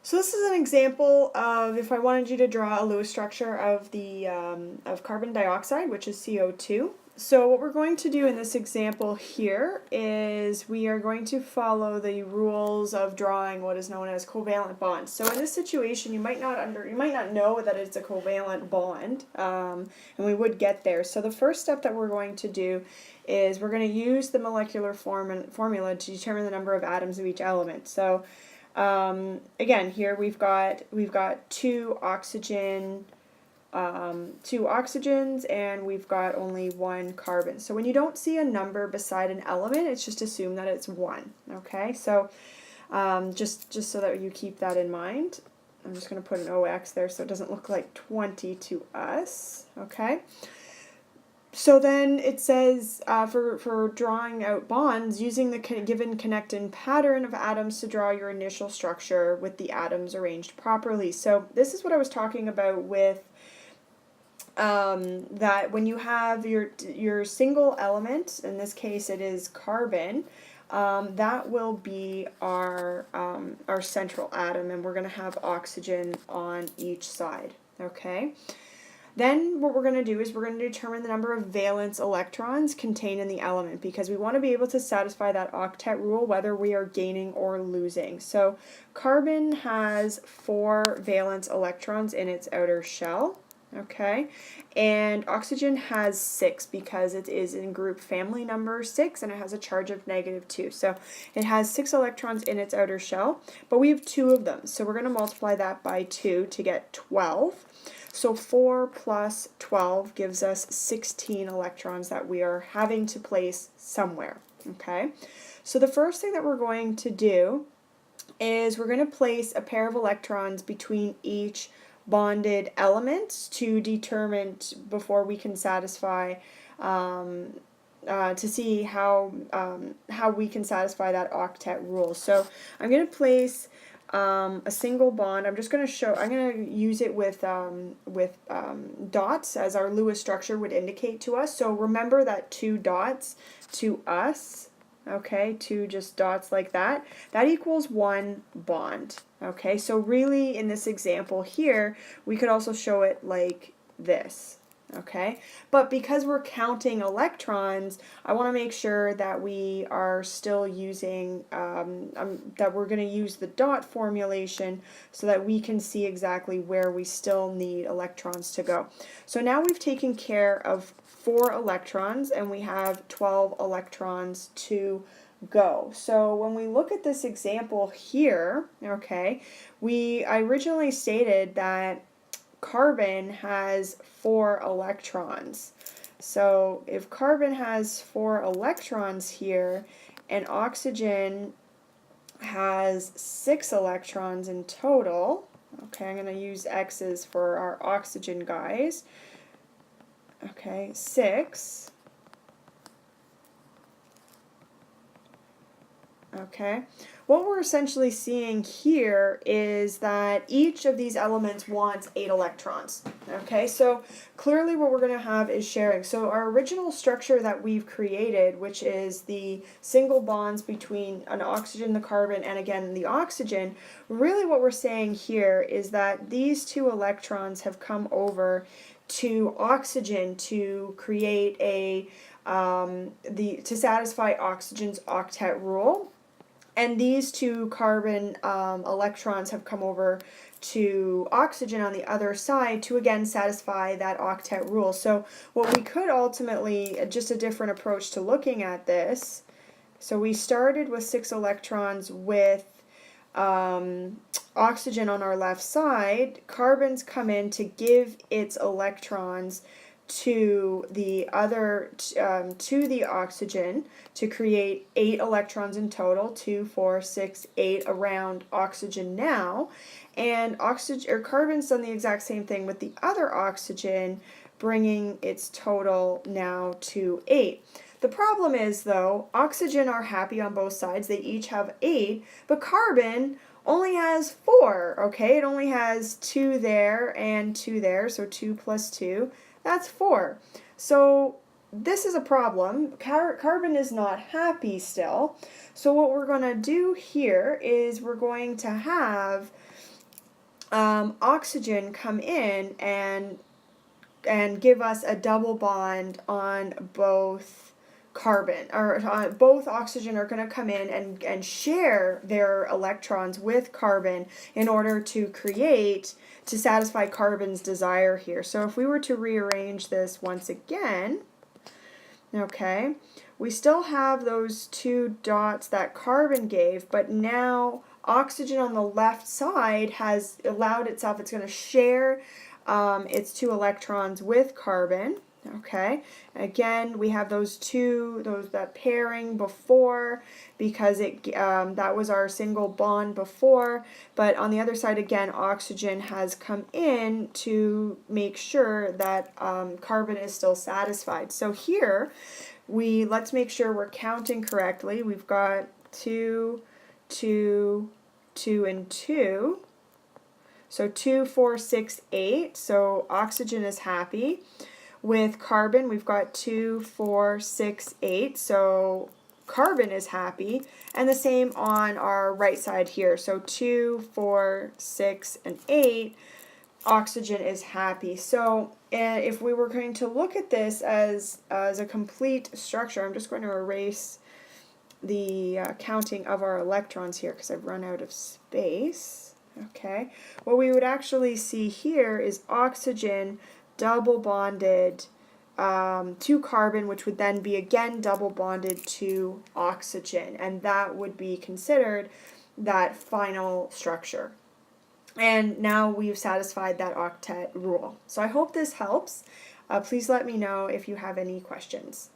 So this is an example of if I wanted you to draw a Lewis structure of the of carbon dioxide, which is CO2. So what we're going to do in this example here is we are going to follow the rules of drawing what is known as covalent bonds. So in this situation, you might not know that it's a covalent bond, and we would get there. So the first step that we're going to do is we're going to use the molecular formula to determine the number of atoms of each element. So again, here we've got two oxygens, and we've got only one carbon. So when you don't see a number beside an element, it's just assume that it's one. Okay, so just so that you keep that in mind, I'm just going to put an OX there so it doesn't look like 20 to us. Okay. So then it says for drawing out bonds, using the given connectin pattern of atoms to draw your initial structure with the atoms arranged properly. So this is what I was talking about with that when you have your single element, in this case it is carbon, that will be our central atom, and we're going to have oxygen on each side. Okay. Then what we're going to do is we're going to determine the number of valence electrons contained in the element, because we want to be able to satisfy that octet rule whether we are gaining or losing. So carbon has 4 valence electrons in its outer shell, okay, and oxygen has 6 because it is in group family number 6 and it has a charge of -2. So it has 6 electrons in its outer shell, but we have 2 of them, so we're going to multiply that by 2 to get 12. So 4 plus 12 gives us 16 electrons that we are having to place somewhere, okay? So the first thing that we're going to do is we're going to place a pair of electrons between each bonded element to determine, before we can satisfy, to see how we can satisfy that octet rule. So I'm going to place a single bond. I'm going to use it with dots, as our Lewis structure would indicate to us. So remember that 2 dots to us, okay, 2 just dots like that equals 1 bond. Okay, so really in this example here, we could also show it like this. Okay, but because we're counting electrons, I want to make sure that we are still using, that we're going to use the dot formulation so that we can see exactly where we still need electrons to go. So now we've taken care of 4 electrons and we have 12 electrons to go. So when we look at this example here, okay, I originally stated that carbon has 4 electrons. So if carbon has 4 electrons here and oxygen has 6 electrons in total, okay, I'm going to use X's for our oxygen guys. Okay, 6. Okay, what we're essentially seeing here is that each of these elements wants 8 electrons. Okay, so clearly what we're going to have is sharing. So our original structure that we've created, which is the single bonds between an oxygen, the carbon, and again the oxygen, really what we're saying here is that these 2 electrons have come over to oxygen to create to satisfy oxygen's octet rule. And these 2 carbon electrons have come over to oxygen on the other side to again satisfy that octet rule. So what we could ultimately, just a different approach to looking at this, so we started with 6 electrons with oxygen on our left side. Carbon's come in to give its electrons to the oxygen to create 8 electrons in total, 2, 4, 6, 8 around oxygen now, and carbon's done the exact same thing with the other oxygen, bringing its total now to 8. The problem is, though, oxygen are happy on both sides. They each have 8, but carbon only has 4, okay? It only has 2 there and 2 there, so 2 plus 2. That's 4. So this is a problem. Carbon is not happy still. So what we're going to do here is we're going to have oxygen come in and give us a double bond on both carbon, or both oxygen are going to come in and share their electrons with carbon in order to satisfy carbon's desire here. So if we were to rearrange this once again, okay, we still have those two dots that carbon gave, but now oxygen on the left side has allowed itself, it's going to share its two electrons with carbon. Okay, again we have that pairing before, because that was our single bond before, but on the other side again oxygen has come in to make sure that carbon is still satisfied. So here let's make sure we're counting correctly. We've got 2, 2, 2, and 2. So 2, 4, 6, 8. So oxygen is happy. With carbon, we've got 2, 4, 6, 8. So carbon is happy. And the same on our right side here. So 2, 4, 6, and 8. Oxygen is happy. So if we were going to look at this as a complete structure, I'm just going to erase the counting of our electrons here because I've run out of space. Okay, what we would actually see here is oxygen double bonded to carbon, which would then be again double bonded to oxygen, and that would be considered that final structure. And now we've satisfied that octet rule. So I hope this helps. Please let me know if you have any questions.